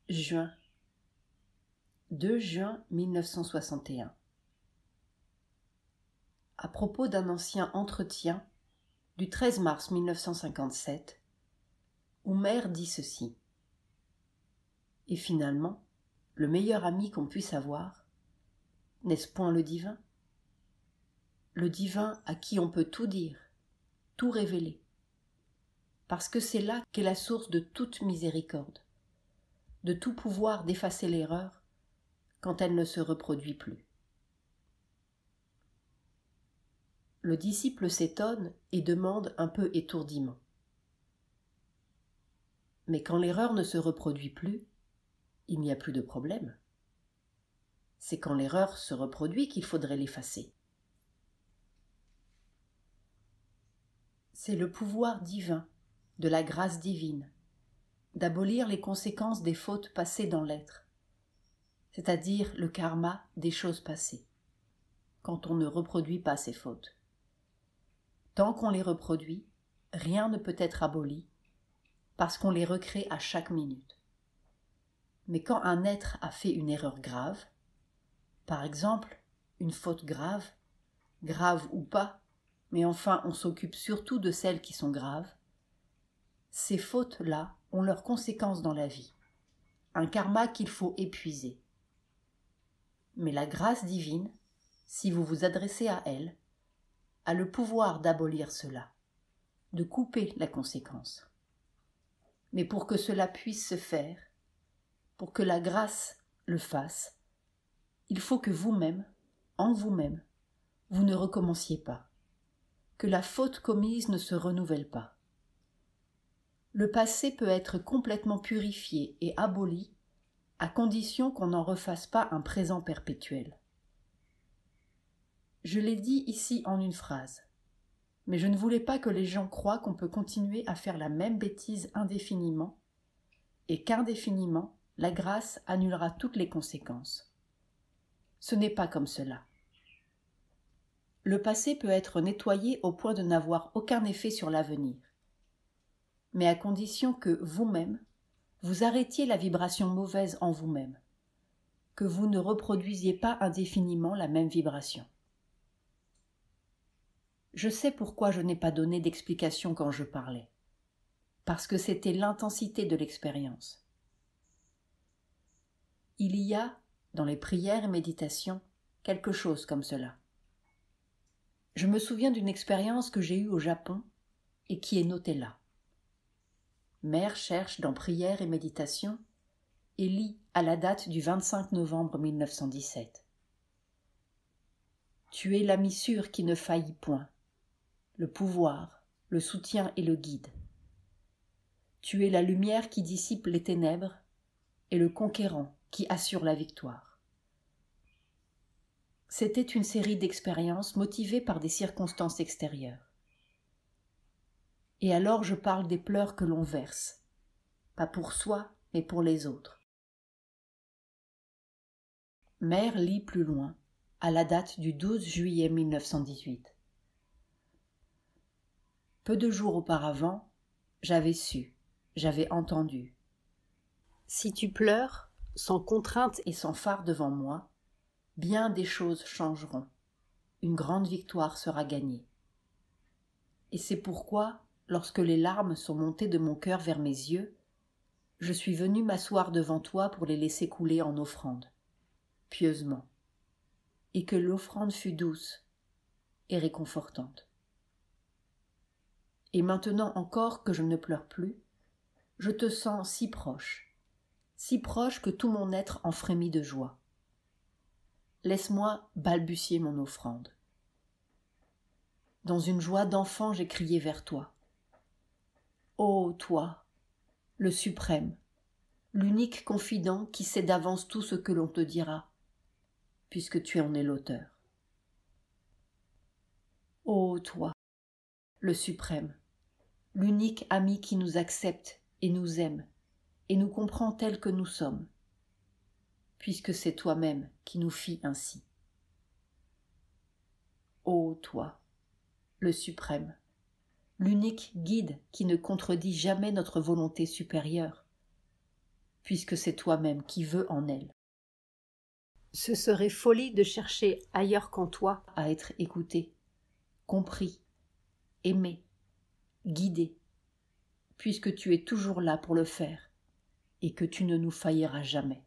Juin. 2 juin 1961. À propos d'un ancien entretien du 13 mars 1957, où Mère dit ceci. Et finalement, le meilleur ami qu'on puisse avoir, n'est-ce point le divin? Le divin à qui on peut tout dire, tout révéler, parce que c'est là qu'est la source de toute miséricorde, de tout pouvoir d'effacer l'erreur quand elle ne se reproduit plus. Le disciple s'étonne et demande un peu étourdiment. Mais quand l'erreur ne se reproduit plus, il n'y a plus de problème. C'est quand l'erreur se reproduit qu'il faudrait l'effacer. C'est le pouvoir divin, de la grâce divine, d'abolir les conséquences des fautes passées dans l'être, c'est-à-dire le karma des choses passées, quand on ne reproduit pas ces fautes. Tant qu'on les reproduit, rien ne peut être aboli, parce qu'on les recrée à chaque minute. Mais quand un être a fait une erreur grave, par exemple une faute grave, grave ou pas, mais enfin on s'occupe surtout de celles qui sont graves, ces fautes-là ont leurs conséquences dans la vie, un karma qu'il faut épuiser. Mais la grâce divine, si vous vous adressez à elle, a le pouvoir d'abolir cela, de couper la conséquence. Mais pour que cela puisse se faire, pour que la grâce le fasse, il faut que vous-même, en vous-même, vous ne recommenciez pas, que la faute commise ne se renouvelle pas. Le passé peut être complètement purifié et aboli à condition qu'on n'en refasse pas un présent perpétuel. Je l'ai dit ici en une phrase, mais je ne voulais pas que les gens croient qu'on peut continuer à faire la même bêtise indéfiniment et qu'indéfiniment, la grâce annulera toutes les conséquences. Ce n'est pas comme cela. Le passé peut être nettoyé au point de n'avoir aucun effet sur l'avenir, mais à condition que vous-même, vous arrêtiez la vibration mauvaise en vous-même, que vous ne reproduisiez pas indéfiniment la même vibration. Je sais pourquoi je n'ai pas donné d'explication quand je parlais, parce que c'était l'intensité de l'expérience. Il y a, dans les prières et méditations, quelque chose comme cela. Je me souviens d'une expérience que j'ai eue au Japon et qui est notée là. Mère cherche dans prières et méditations et lit à la date du 25 novembre 1917. Tu es l'ami sûr qui ne faillit point, le pouvoir, le soutien et le guide. Tu es la lumière qui dissipe les ténèbres et le conquérant qui assure la victoire. C'était une série d'expériences motivées par des circonstances extérieures. Et alors je parle des pleurs que l'on verse, pas pour soi, mais pour les autres. Mère lit plus loin, à la date du 12 juillet 1918. Peu de jours auparavant, j'avais su, j'avais entendu. Si tu pleures, sans contrainte et sans phare devant moi, bien des choses changeront. Une grande victoire sera gagnée. Et c'est pourquoi, lorsque les larmes sont montées de mon cœur vers mes yeux, je suis venue m'asseoir devant toi pour les laisser couler en offrande, pieusement, et que l'offrande fut douce et réconfortante. Et maintenant encore que je ne pleure plus, je te sens si proche que tout mon être en frémit de joie. Laisse-moi balbutier mon offrande. Dans une joie d'enfant, j'ai crié vers toi. Ô toi, le suprême, l'unique confident qui sait d'avance tout ce que l'on te dira, puisque tu en es l'auteur. Ô toi, le suprême, l'unique ami qui nous accepte et nous aime, et nous comprend tels que nous sommes, puisque c'est toi-même qui nous fis ainsi. Ô toi, le suprême, l'unique guide qui ne contredit jamais notre volonté supérieure, puisque c'est toi-même qui veux en elle. Ce serait folie de chercher ailleurs qu'en toi à être écouté, compris, aimé, guidé, puisque tu es toujours là pour le faire et que tu ne nous failliras jamais.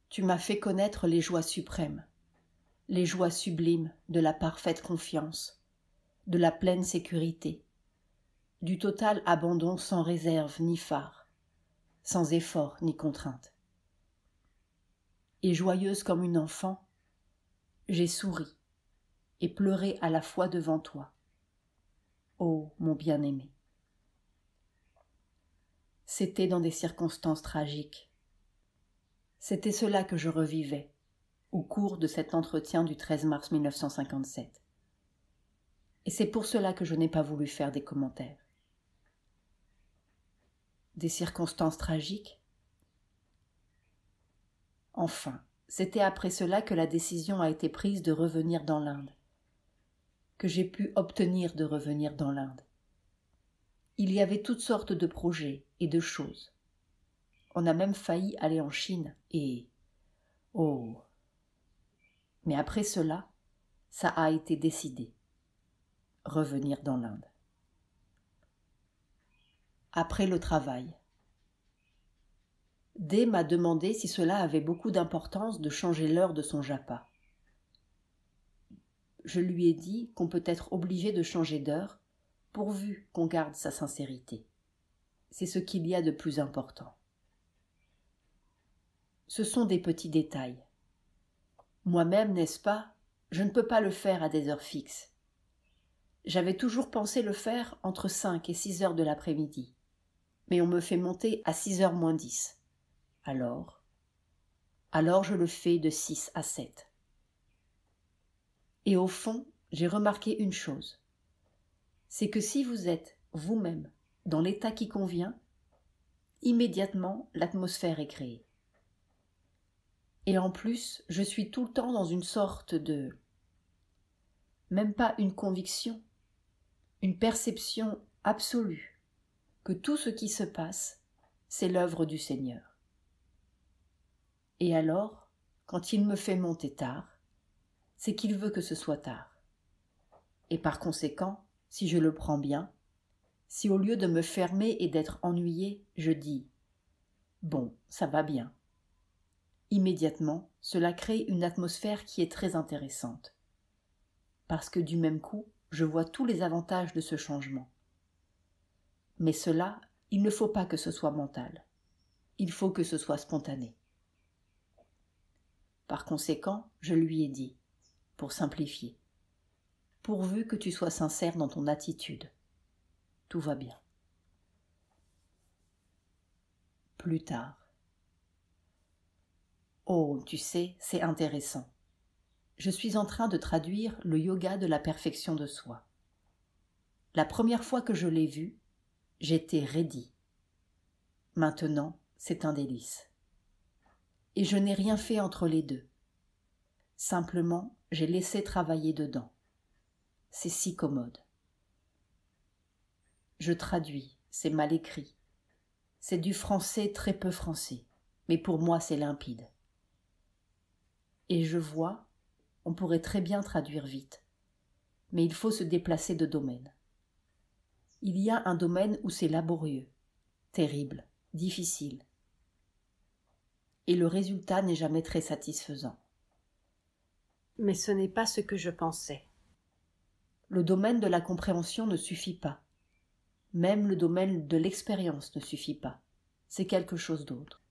Tu m'as fait connaître les joies suprêmes, les joies sublimes de la parfaite confiance, de la pleine sécurité, du total abandon sans réserve ni phare, sans effort ni contrainte. Et joyeuse comme une enfant, j'ai souri et pleuré à la fois devant toi. Ô mon bien-aimé! C'était dans des circonstances tragiques. C'était cela que je revivais au cours de cet entretien du 13 mars 1957. Et c'est pour cela que je n'ai pas voulu faire des commentaires. Des circonstances tragiques? Enfin, c'était après cela que la décision a été prise de revenir dans l'Inde, que j'ai pu obtenir de revenir dans l'Inde. Il y avait toutes sortes de projets et de choses. On a même failli aller en Chine et... Oh! Mais après cela, ça a été décidé. Revenir dans l'Inde. Après le travail. D m'a demandé si cela avait beaucoup d'importance de changer l'heure de son japa. Je lui ai dit qu'on peut être obligé de changer d'heure pourvu qu'on garde sa sincérité. C'est ce qu'il y a de plus important. Ce sont des petits détails. Moi-même, n'est-ce pas, je ne peux pas le faire à des heures fixes. J'avais toujours pensé le faire entre 5 et 6 heures de l'après-midi, mais on me fait monter à 6 heures moins 10. Alors je le fais de 6 à 7. Et au fond, j'ai remarqué une chose, c'est que si vous êtes vous-même dans l'état qui convient, immédiatement l'atmosphère est créée. Et en plus, je suis tout le temps dans une sorte de... même pas une conviction, une perception absolue que tout ce qui se passe, c'est l'œuvre du Seigneur. Et alors, quand il me fait monter tard, c'est qu'il veut que ce soit tard. Et par conséquent, si je le prends bien, si au lieu de me fermer et d'être ennuyé, je dis « Bon, ça va bien », immédiatement, cela crée une atmosphère qui est très intéressante. Parce que du même coup, je vois tous les avantages de ce changement. Mais cela, il ne faut pas que ce soit mental. Il faut que ce soit spontané. Par conséquent, je lui ai dit, pour simplifier, pourvu que tu sois sincère dans ton attitude, tout va bien. Plus tard. Oh, tu sais, c'est intéressant. Je suis en train de traduire le yoga de la perfection de soi. La première fois que je l'ai vu, j'étais raidie. Maintenant, c'est un délice. Et je n'ai rien fait entre les deux. Simplement, j'ai laissé travailler dedans. C'est si commode. Je traduis, c'est mal écrit. C'est du français très peu français, mais pour moi c'est limpide. Et je vois, on pourrait très bien traduire vite, mais il faut se déplacer de domaine. Il y a un domaine où c'est laborieux, terrible, difficile. Et le résultat n'est jamais très satisfaisant. Mais ce n'est pas ce que je pensais. Le domaine de la compréhension ne suffit pas. Même le domaine de l'expérience ne suffit pas. C'est quelque chose d'autre.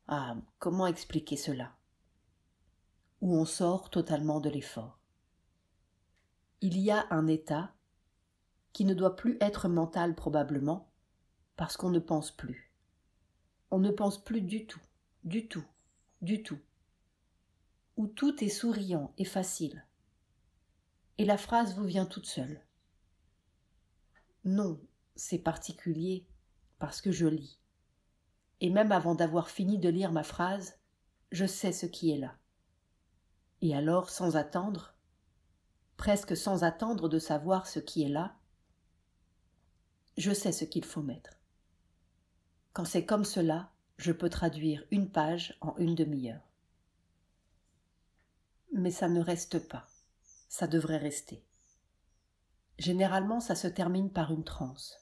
Ah, comment expliquer cela? Où on sort totalement de l'effort. Il y a un état qui ne doit plus être mental probablement, parce qu'on ne pense plus. On ne pense plus du tout, du tout, du tout. Où tout est souriant et facile. Et la phrase vous vient toute seule. Non, c'est particulier, parce que je lis. Et même avant d'avoir fini de lire ma phrase, je sais ce qui est là. Et alors, sans attendre, presque sans attendre de savoir ce qui est là, je sais ce qu'il faut mettre. Quand c'est comme cela, je peux traduire une page en une demi-heure. Mais ça ne reste pas. Ça devrait rester. Généralement, ça se termine par une transe.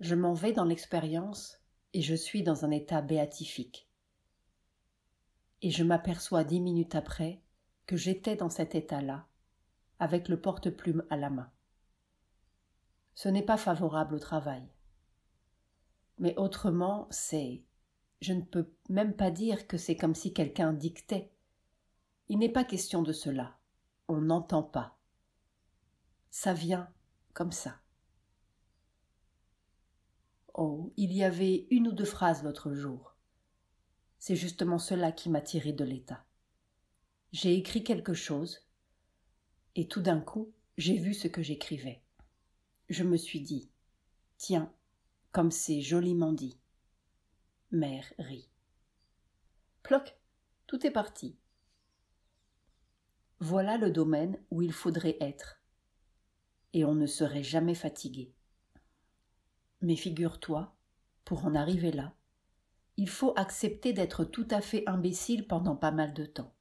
Je m'en vais dans l'expérience et je suis dans un état béatifique. Et je m'aperçois 10 minutes après que j'étais dans cet état-là, avec le porte-plume à la main. Ce n'est pas favorable au travail. Mais autrement, je ne peux même pas dire que c'est comme si quelqu'un dictait. Il n'est pas question de cela. On n'entend pas. Ça vient comme ça. Oh, il y avait une ou deux phrases l'autre jour. C'est justement cela qui m'a tiré de l'état. J'ai écrit quelque chose, et tout d'un coup, j'ai vu ce que j'écrivais. Je me suis dit, tiens, comme c'est joliment dit. Mère rit. Ploc, tout est parti. Voilà le domaine où il faudrait être, et on ne serait jamais fatigué. Mais figure-toi, pour en arriver là, il faut accepter d'être tout à fait imbécile pendant pas mal de temps.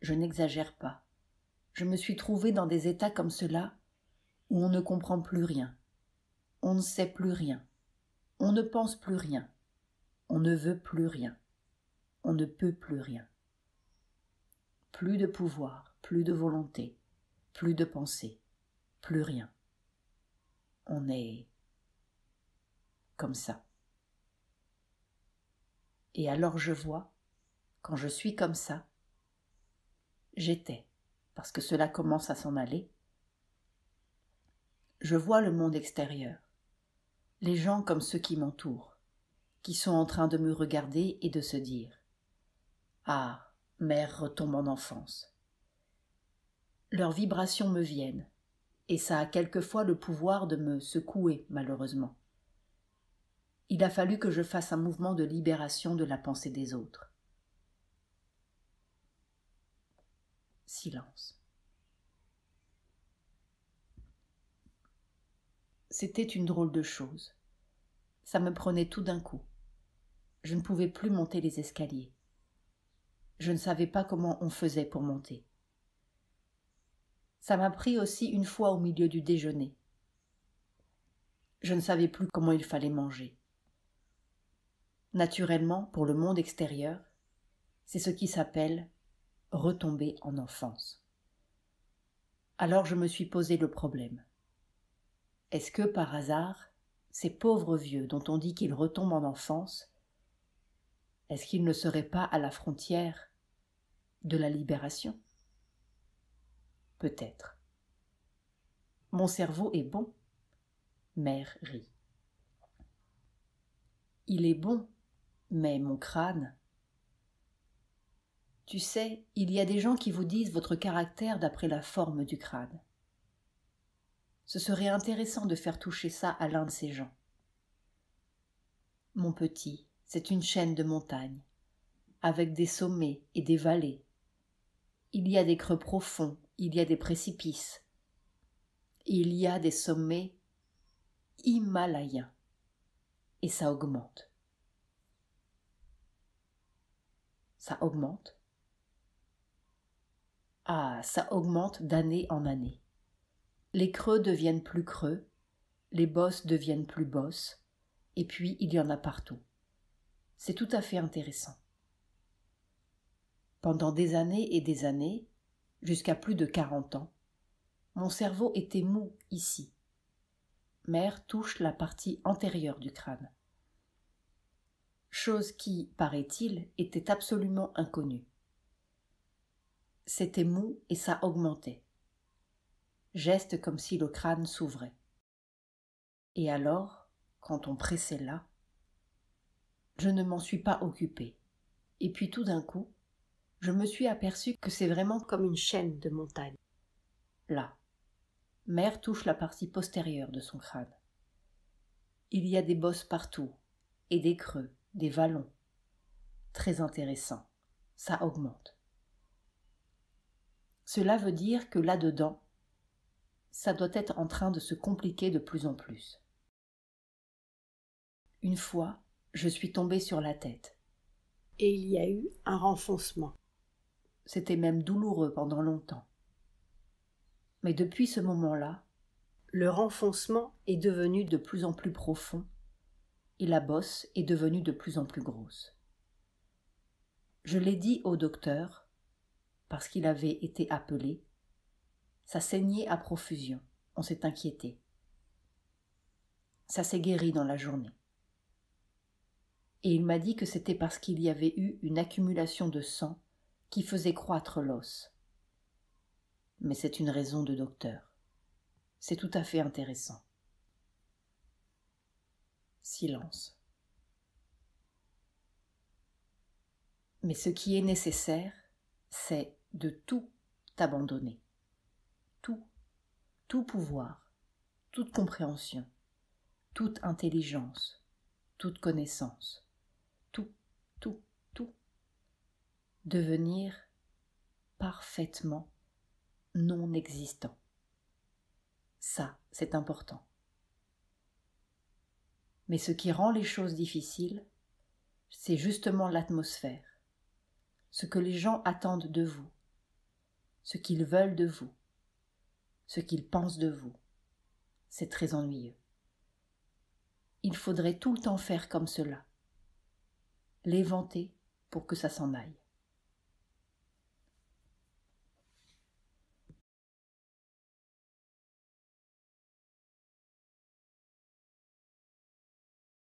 Je n'exagère pas. Je me suis trouvée dans des états comme cela où on ne comprend plus rien, on ne sait plus rien, on ne pense plus rien, on ne veut plus rien, on ne peut plus rien. Plus de pouvoir, plus de volonté, plus de pensée, plus rien. On est comme ça. Et alors je vois, quand je suis comme ça, j'étais, parce que cela commence à s'en aller, je vois le monde extérieur, les gens comme ceux qui m'entourent, qui sont en train de me regarder et de se dire « Ah, mère retombe en enfance ». Leurs vibrations me viennent, et ça a quelquefois le pouvoir de me secouer, malheureusement. Il a fallu que je fasse un mouvement de libération de la pensée des autres. Silence. C'était une drôle de chose. Ça me prenait tout d'un coup. Je ne pouvais plus monter les escaliers. Je ne savais pas comment on faisait pour monter. Ça m'a pris aussi une fois au milieu du déjeuner. Je ne savais plus comment il fallait manger. Naturellement, pour le monde extérieur, c'est ce qui s'appelle retomber en enfance. Alors je me suis posé le problème. Est-ce que, par hasard, ces pauvres vieux dont on dit qu'ils retombent en enfance, est-ce qu'ils ne seraient pas à la frontière de la libération ? Peut-être. Mon cerveau est bon. Mère rit. Il est bon, mais mon crâne... Tu sais, il y a des gens qui vous disent votre caractère d'après la forme du crâne. Ce serait intéressant de faire toucher ça à l'un de ces gens. Mon petit, c'est une chaîne de montagnes, avec des sommets et des vallées. Il y a des creux profonds, il y a des précipices. Il y a des sommets himalayens. Et ça augmente. Ça augmente. Ah, ça augmente d'année en année. Les creux deviennent plus creux, les bosses deviennent plus bosses, et puis il y en a partout. C'est tout à fait intéressant. Pendant des années et des années, jusqu'à plus de 40 ans, mon cerveau était mou ici. Mère touche la partie antérieure du crâne. Chose qui, paraît-il, était absolument inconnue. C'était mou et ça augmentait. Geste comme si le crâne s'ouvrait. Et alors, quand on pressait là, je ne m'en suis pas occupée. Et puis tout d'un coup, je me suis aperçue que c'est vraiment comme une chaîne de montagnes. Là, Mère touche la partie postérieure de son crâne. Il y a des bosses partout, et des creux, des vallons. Très intéressant, ça augmente. Cela veut dire que là-dedans, ça doit être en train de se compliquer de plus en plus. Une fois, je suis tombée sur la tête. Et il y a eu un renfoncement. C'était même douloureux pendant longtemps. Mais depuis ce moment-là, le renfoncement est devenu de plus en plus profond et la bosse est devenue de plus en plus grosse. Je l'ai dit au docteur, parce qu'il avait été appelé. Ça saignait à profusion, on s'est inquiété. Ça s'est guéri dans la journée. Et il m'a dit que c'était parce qu'il y avait eu une accumulation de sang qui faisait croître l'os. Mais c'est une raison de docteur. C'est tout à fait intéressant. Silence. Mais ce qui est nécessaire, c'est de tout abandonner. Tout pouvoir, toute compréhension, toute intelligence, toute connaissance, tout. Devenir parfaitement non existant. Ça, c'est important. Mais ce qui rend les choses difficiles, c'est justement l'atmosphère, ce que les gens attendent de vous, ce qu'ils veulent de vous, ce qu'ils pensent de vous. C'est très ennuyeux. Il faudrait tout le temps faire comme cela, les vanter pour que ça s'en aille.